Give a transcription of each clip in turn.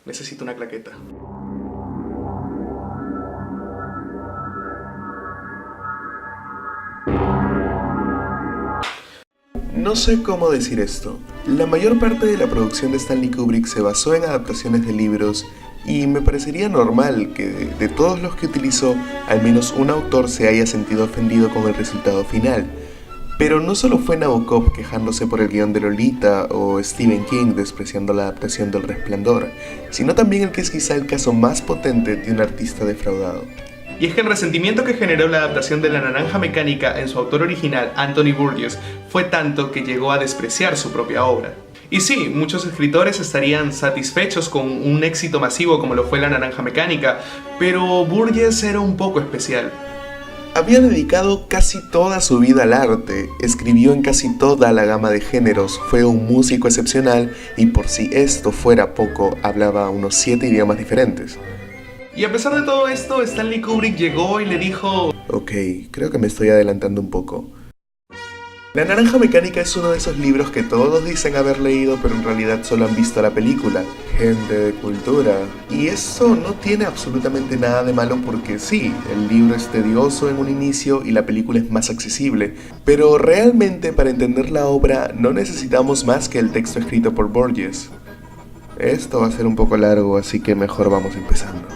Necesito una claqueta. No sé cómo decir esto. La mayor parte de la producción de Stanley Kubrick se basó en adaptaciones de libros y me parecería normal que de todos los que utilizó, al menos un autor se haya sentido ofendido con el resultado final. Pero no solo fue Nabokov quejándose por el guión de Lolita o Stephen King despreciando la adaptación del Resplandor, sino también el que es quizá el caso más potente de un artista defraudado. Y es que el resentimiento que generó la adaptación de La Naranja Mecánica en su autor original, Anthony Burgess, fue tanto que llegó a despreciar su propia obra. Y sí, muchos escritores estarían satisfechos con un éxito masivo como lo fue La Naranja Mecánica, pero Burgess era un poco especial. Había dedicado casi toda su vida al arte, escribió en casi toda la gama de géneros, fue un músico excepcional y por si esto fuera poco, hablaba unos 7 idiomas diferentes. Y a pesar de todo esto, Stanley Kubrick llegó y le dijo: ok, creo que me estoy adelantando un poco. La Naranja Mecánica es uno de esos libros que todos dicen haber leído, pero en realidad solo han visto la película. Gente de cultura. Y eso no tiene absolutamente nada de malo porque sí, el libro es tedioso en un inicio y la película es más accesible. Pero realmente para entender la obra no necesitamos más que el texto escrito por Burgess. Esto va a ser un poco largo, así que mejor vamos empezando.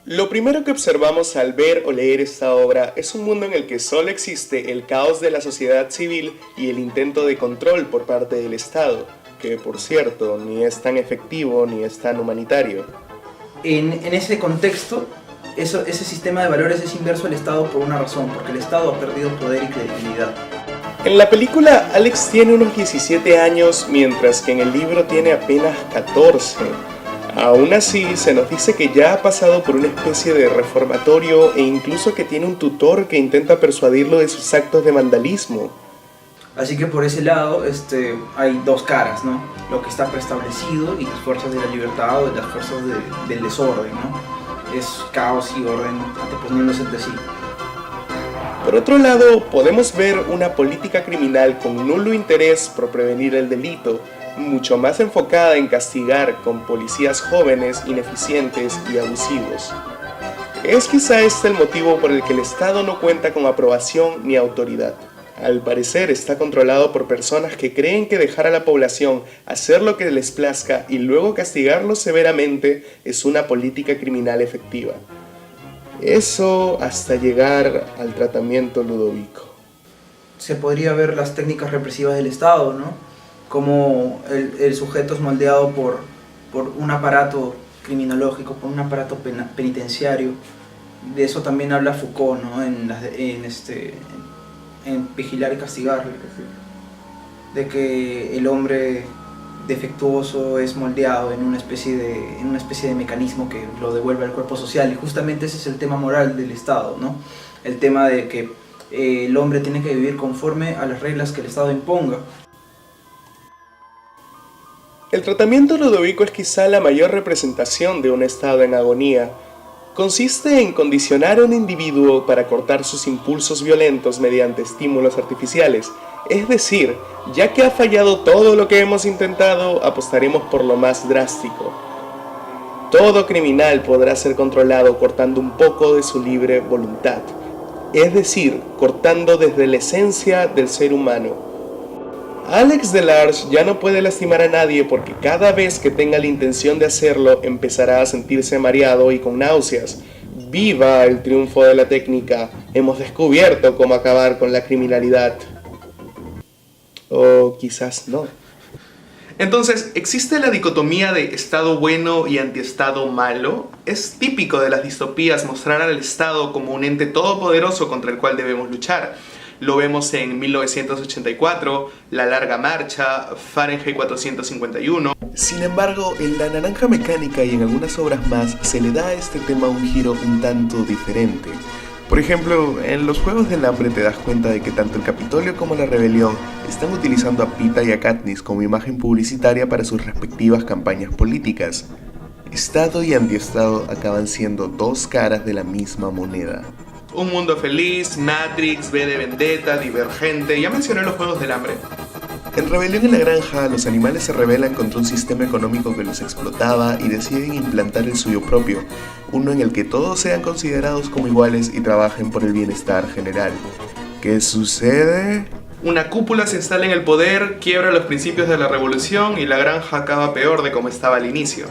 Lo primero que observamos al ver o leer esta obra es un mundo en el que solo existe el caos de la sociedad civil y el intento de control por parte del Estado, que por cierto ni es tan efectivo ni es tan humanitario. En ese contexto, ese sistema de valores es inverso al Estado por una razón, porque el Estado ha perdido poder y credibilidad. En la película, Alex tiene unos 17 años, mientras que en el libro tiene apenas 14. Aún así, se nos dice que ya ha pasado por una especie de reformatorio e incluso que tiene un tutor que intenta persuadirlo de sus actos de vandalismo. Así que por ese lado hay dos caras, ¿no? Lo que está preestablecido y las fuerzas de la libertad o las fuerzas del desorden, ¿no? Es caos y orden anteponiéndose entre sí. Por otro lado, podemos ver una política criminal con nulo interés por prevenir el delito, mucho más enfocada en castigar con policías jóvenes, ineficientes y abusivos. Es quizá este el motivo por el que el Estado no cuenta con aprobación ni autoridad. Al parecer está controlado por personas que creen que dejar a la población hacer lo que les plazca y luego castigarlos severamente es una política criminal efectiva. Eso hasta llegar al tratamiento Ludovico. Se podría ver las técnicas represivas del Estado, ¿no? Como el sujeto es moldeado por un aparato criminológico, por un aparato penitenciario. De eso también habla Foucault, ¿no? En Vigilar y Castigar, de que el hombre defectuoso es moldeado en una especie de mecanismo que lo devuelve al cuerpo social, y justamente ese es el tema moral del Estado, ¿no? El tema de que el hombre tiene que vivir conforme a las reglas que el Estado imponga. El tratamiento Ludovico es quizá la mayor representación de un estado en agonía. Consiste en condicionar a un individuo para cortar sus impulsos violentos mediante estímulos artificiales. Es decir, ya que ha fallado todo lo que hemos intentado, apostaremos por lo más drástico. Todo criminal podrá ser controlado cortando un poco de su libre voluntad, es decir, cortando desde la esencia del ser humano. Alex Delarge ya no puede lastimar a nadie porque cada vez que tenga la intención de hacerlo empezará a sentirse mareado y con náuseas. ¡Viva el triunfo de la técnica! Hemos descubierto cómo acabar con la criminalidad. O quizás no. Entonces, ¿existe la dicotomía de Estado bueno y antiestado malo? Es típico de las distopías mostrar al Estado como un ente todopoderoso contra el cual debemos luchar. Lo vemos en 1984, La Larga Marcha, Fahrenheit 451. Sin embargo, en La Naranja Mecánica y en algunas obras más se le da a este tema un giro un tanto diferente. Por ejemplo, en los Juegos del Hambre te das cuenta de que tanto el Capitolio como la Rebelión están utilizando a Pita y a Katniss como imagen publicitaria para sus respectivas campañas políticas. Estado y antiestado acaban siendo dos caras de la misma moneda. Un mundo feliz, Matrix, V de Vendetta, Divergente, ya mencioné los Juegos del Hambre. En Rebelión en la Granja, los animales se rebelan contra un sistema económico que los explotaba y deciden implantar el suyo propio, uno en el que todos sean considerados como iguales y trabajen por el bienestar general. ¿Qué sucede? Una cúpula se instala en el poder, quiebra los principios de la revolución y la granja acaba peor de como estaba al inicio.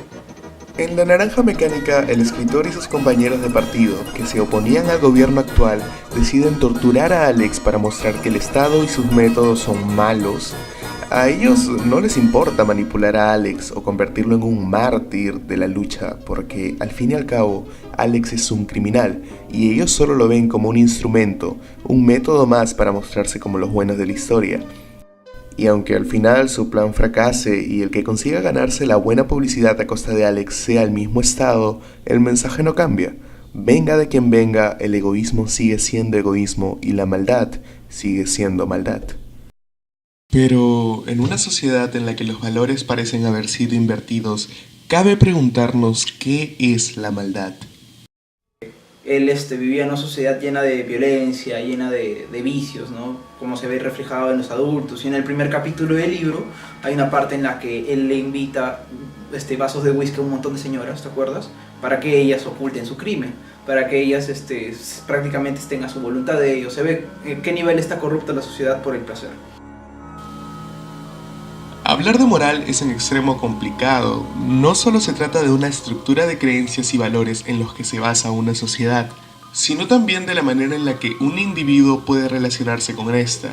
En La Naranja Mecánica, el escritor y sus compañeros de partido, que se oponían al gobierno actual, deciden torturar a Alex para mostrar que el Estado y sus métodos son malos. A ellos no les importa manipular a Alex o convertirlo en un mártir de la lucha, porque al fin y al cabo, Alex es un criminal y ellos solo lo ven como un instrumento, un método más para mostrarse como los buenos de la historia. Y aunque al final su plan fracase y el que consiga ganarse la buena publicidad a costa de Alex sea el mismo Estado, el mensaje no cambia. Venga de quien venga, el egoísmo sigue siendo egoísmo y la maldad sigue siendo maldad. Pero en una sociedad en la que los valores parecen haber sido invertidos, cabe preguntarnos qué es la maldad. Él vivía en una sociedad llena de violencia, llena de vicios, ¿no? Como se ve reflejado en los adultos. Y en el primer capítulo del libro hay una parte en la que él le invita vasos de whisky a un montón de señoras, ¿te acuerdas? Para que ellas oculten su crimen, para que ellas prácticamente estén a su voluntad de ellos. Se ve en qué nivel está corrupta la sociedad por el placer. Hablar de moral es en extremo complicado. No solo se trata de una estructura de creencias y valores en los que se basa una sociedad, sino también de la manera en la que un individuo puede relacionarse con esta.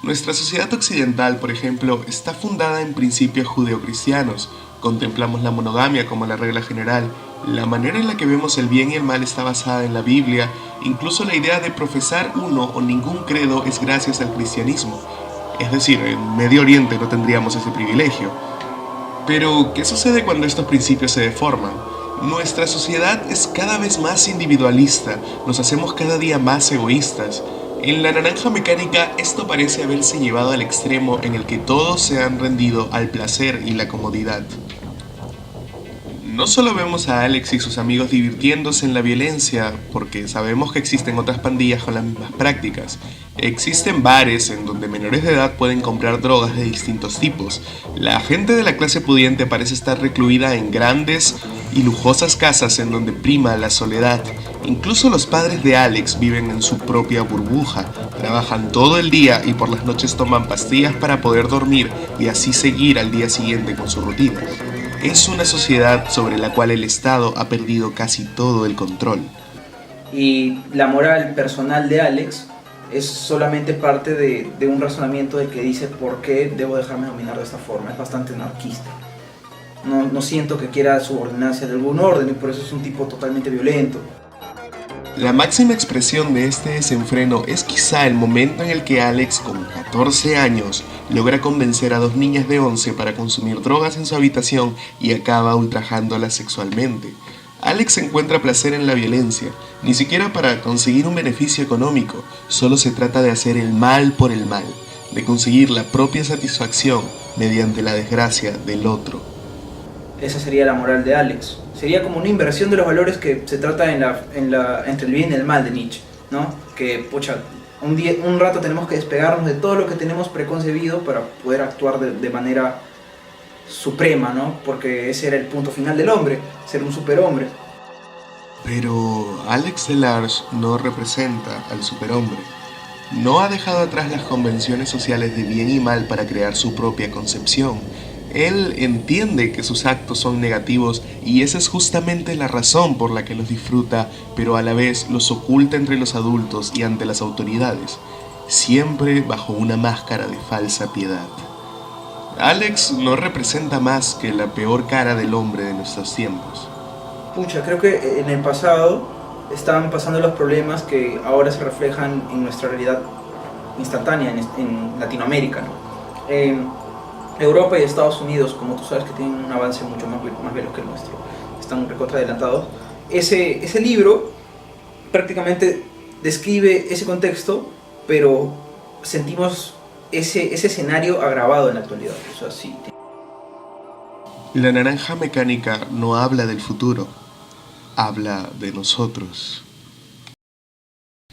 Nuestra sociedad occidental, por ejemplo, está fundada en principios judeocristianos. Contemplamos la monogamia como la regla general. La manera en la que vemos el bien y el mal está basada en la Biblia. Incluso la idea de profesar uno o ningún credo es gracias al cristianismo. Es decir, en Medio Oriente no tendríamos ese privilegio. Pero, ¿qué sucede cuando estos principios se deforman? Nuestra sociedad es cada vez más individualista, nos hacemos cada día más egoístas. En La Naranja Mecánica esto parece haberse llevado al extremo en el que todos se han rendido al placer y la comodidad. No solo vemos a Alex y sus amigos divirtiéndose en la violencia, porque sabemos que existen otras pandillas con las mismas prácticas. Existen bares en donde menores de edad pueden comprar drogas de distintos tipos. La gente de la clase pudiente parece estar recluida en grandes y lujosas casas en donde prima la soledad. Incluso los padres de Alex viven en su propia burbuja, trabajan todo el día y por las noches toman pastillas para poder dormir y así seguir al día siguiente con su rutina. Es una sociedad sobre la cual el Estado ha perdido casi todo el control. Y la moral personal de Alex es solamente parte de un razonamiento de que dice por qué debo dejarme dominar de esta forma. Es bastante anarquista. No siento que quiera subordinarse de algún orden y por eso es un tipo totalmente violento. La máxima expresión de este desenfreno es quizá el momento en el que Alex, con 14 años, logra convencer a dos niñas de 11 para consumir drogas en su habitación y acaba ultrajándolas sexualmente. Alex encuentra placer en la violencia, ni siquiera para conseguir un beneficio económico, solo se trata de hacer el mal por el mal, de conseguir la propia satisfacción mediante la desgracia del otro. Esa sería la moral de Alex. Sería como una inversión de los valores que se trata entre el bien y el mal de Nietzsche, ¿no? Que, un rato tenemos que despegarnos de todo lo que tenemos preconcebido para poder actuar de manera suprema, ¿no? Porque ese era el punto final del hombre, ser un superhombre. Pero Alex Delarge no representa al superhombre. No ha dejado atrás las convenciones sociales de bien y mal para crear su propia concepción. Él entiende que sus actos son negativos y esa es justamente la razón por la que los disfruta, pero a la vez los oculta entre los adultos y ante las autoridades, siempre bajo una máscara de falsa piedad. Alex no representa más que la peor cara del hombre de nuestros tiempos. Creo que en el pasado estaban pasando los problemas que ahora se reflejan en nuestra realidad instantánea en Latinoamérica, ¿no? Europa y Estados Unidos, como tú sabes, que tienen un avance mucho más veloz que el nuestro, están recontra adelantados. Ese libro prácticamente describe ese contexto, pero sentimos ese escenario agravado en la actualidad. O sea, sí. La Naranja Mecánica no habla del futuro, habla de nosotros.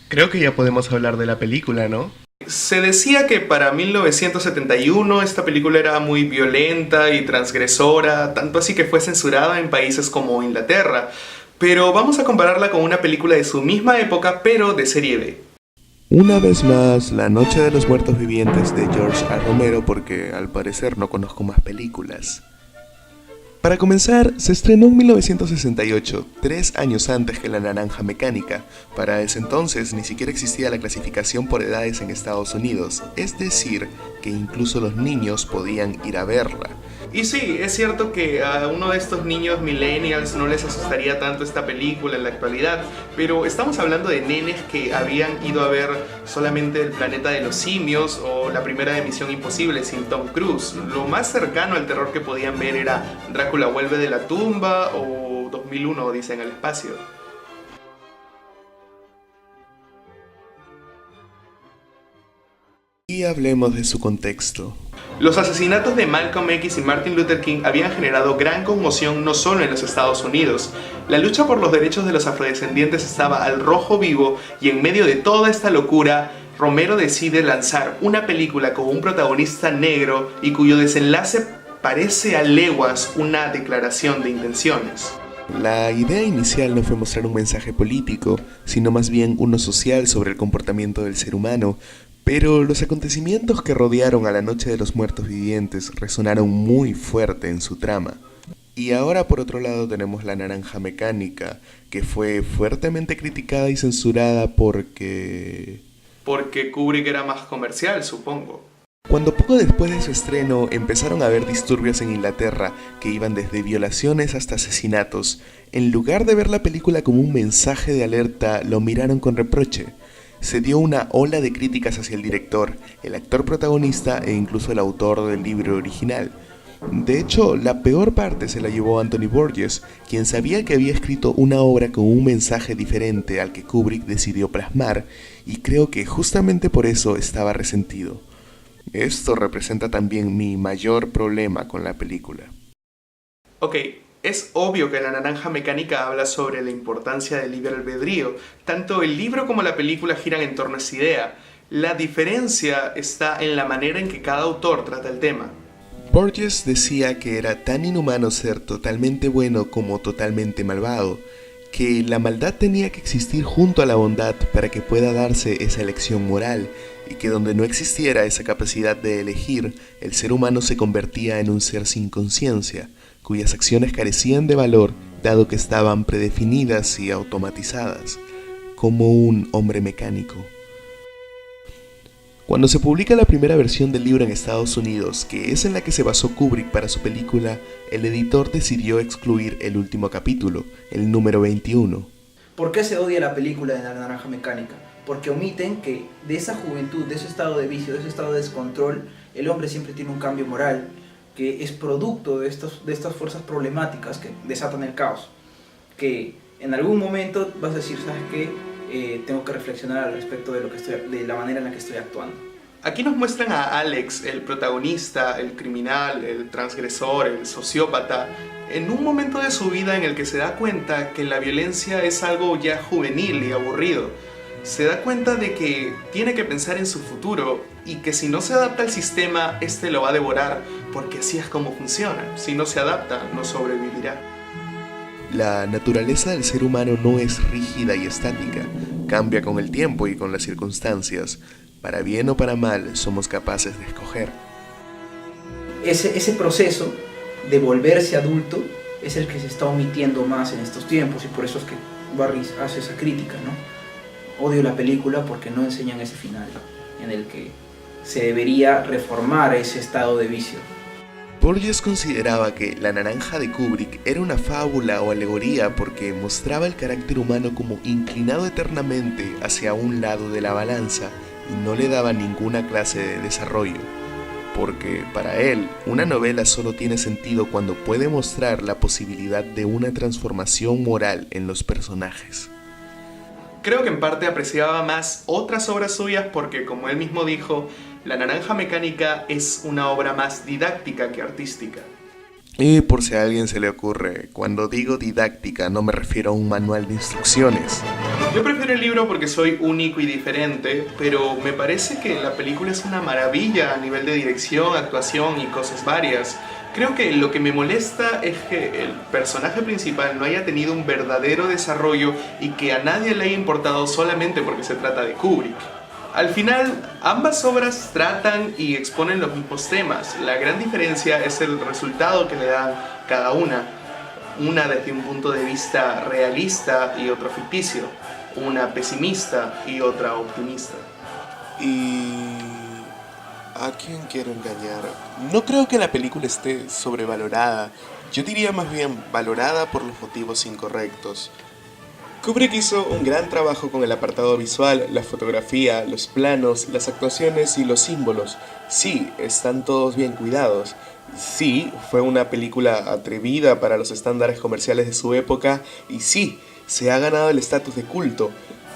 Creo que ya podemos hablar de la película, ¿no? se decía que para 1971 esta película era muy violenta y transgresora, tanto así que fue censurada en países como Inglaterra. Pero vamos a compararla con una película de su misma época, pero de serie B. Una vez más, La Noche de los Muertos Vivientes de George A. Romero, porque al parecer no conozco más películas. Para comenzar, se estrenó en 1968, 3 años antes que La Naranja Mecánica. Para ese entonces ni siquiera existía la clasificación por edades en Estados Unidos, es decir, que incluso los niños podían ir a verla. Y sí, es cierto que a uno de estos niños millennials no les asustaría tanto esta película en la actualidad, pero estamos hablando de nenes que habían ido a ver solamente El planeta de los simios o la primera de Misión Imposible sin Tom Cruise. Lo más cercano al terror que podían ver era Drácula vuelve de la tumba o 2001 Odisea en el espacio. Y hablemos de su contexto. Los asesinatos de Malcolm X y Martin Luther King habían generado gran conmoción no solo en los Estados Unidos. La lucha por los derechos de los afrodescendientes estaba al rojo vivo y en medio de toda esta locura, Romero decide lanzar una película con un protagonista negro y cuyo desenlace parece a leguas una declaración de intenciones. La idea inicial no fue mostrar un mensaje político, sino más bien uno social sobre el comportamiento del ser humano. Pero los acontecimientos que rodearon a La Noche de los Muertos Vivientes resonaron muy fuerte en su trama. Y ahora por otro lado tenemos La Naranja Mecánica, que fue fuertemente criticada y censurada porque Kubrick era más comercial, supongo. Cuando poco después de su estreno empezaron a haber disturbios en Inglaterra que iban desde violaciones hasta asesinatos, en lugar de ver la película como un mensaje de alerta, lo miraron con reproche. Se dio una ola de críticas hacia el director, el actor protagonista e incluso el autor del libro original. De hecho, la peor parte se la llevó Anthony Burgess, quien sabía que había escrito una obra con un mensaje diferente al que Kubrick decidió plasmar, y creo que justamente por eso estaba resentido. Esto representa también mi mayor problema con la película. Ok, es obvio que La Naranja Mecánica habla sobre la importancia del libre albedrío. Tanto el libro como la película giran en torno a esa idea. La diferencia está en la manera en que cada autor trata el tema. Burgess decía que era tan inhumano ser totalmente bueno como totalmente malvado, que la maldad tenía que existir junto a la bondad para que pueda darse esa elección moral, y que donde no existiera esa capacidad de elegir, el ser humano se convertía en un ser sin conciencia, cuyas acciones carecían de valor dado que estaban predefinidas y automatizadas, como un hombre mecánico. Cuando se publica la primera versión del libro en Estados Unidos, que es en la que se basó Kubrick para su película, el editor decidió excluir el último capítulo, el número 21. ¿Por qué se odia la película de La Naranja Mecánica? Porque omiten que de esa juventud, de ese estado de vicio, de ese estado de descontrol, el hombre siempre tiene un cambio moral, que es producto de estas fuerzas problemáticas que desatan el caos. Que en algún momento vas a decir, ¿sabes qué? Tengo que reflexionar al respecto de la manera en la que estoy actuando. Aquí nos muestran a Alex, el protagonista, el criminal, el transgresor, el sociópata, en un momento de su vida en el que se da cuenta que la violencia es algo ya juvenil y aburrido. Se da cuenta de que tiene que pensar en su futuro y que si no se adapta al sistema, este lo va a devorar, porque así es como funciona. Si no se adapta, no sobrevivirá. La naturaleza del ser humano no es rígida y estática, cambia con el tiempo y con las circunstancias. Para bien o para mal, somos capaces de escoger. Ese proceso de volverse adulto es el que se está omitiendo más en estos tiempos, y por eso es que Barry hace esa crítica, ¿no? Odio la película porque no enseñan ese final en el que se debería reformar ese estado de vicio. Burgess consideraba que La Naranja de Kubrick era una fábula o alegoría porque mostraba el carácter humano como inclinado eternamente hacia un lado de la balanza y no le daba ninguna clase de desarrollo. Porque para él, una novela solo tiene sentido cuando puede mostrar la posibilidad de una transformación moral en los personajes. Creo que en parte apreciaba más otras obras suyas porque, como él mismo dijo, La Naranja Mecánica es una obra más didáctica que artística. Y por si a alguien se le ocurre, cuando digo didáctica no me refiero a un manual de instrucciones. Yo prefiero el libro porque soy único y diferente, pero me parece que la película es una maravilla a nivel de dirección, actuación y cosas varias. Creo que lo que me molesta es que el personaje principal no haya tenido un verdadero desarrollo y que a nadie le haya importado solamente porque se trata de Kubrick. Al final, ambas obras tratan y exponen los mismos temas. La gran diferencia es el resultado que le dan cada una desde un punto de vista realista y otro ficticio, una pesimista y otra optimista. ¿Y a quién quiero engañar? No creo que la película esté sobrevalorada. Yo diría más bien valorada por los motivos incorrectos. Kubrick hizo un gran trabajo con el apartado visual, la fotografía, los planos, las actuaciones y los símbolos. Sí, están todos bien cuidados. Sí, fue una película atrevida para los estándares comerciales de su época y sí, se ha ganado el estatus de culto.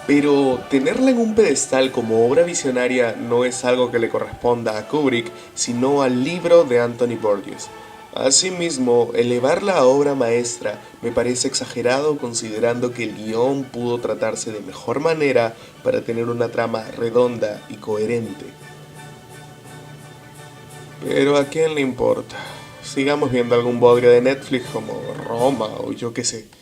Pero tenerla en un pedestal como obra visionaria no es algo que le corresponda a Kubrick, sino al libro de Anthony Burgess. Asimismo, elevarla a obra maestra me parece exagerado considerando que el guión pudo tratarse de mejor manera para tener una trama redonda y coherente. Pero ¿a quién le importa? Sigamos viendo algún bodrio de Netflix como Roma o yo qué sé.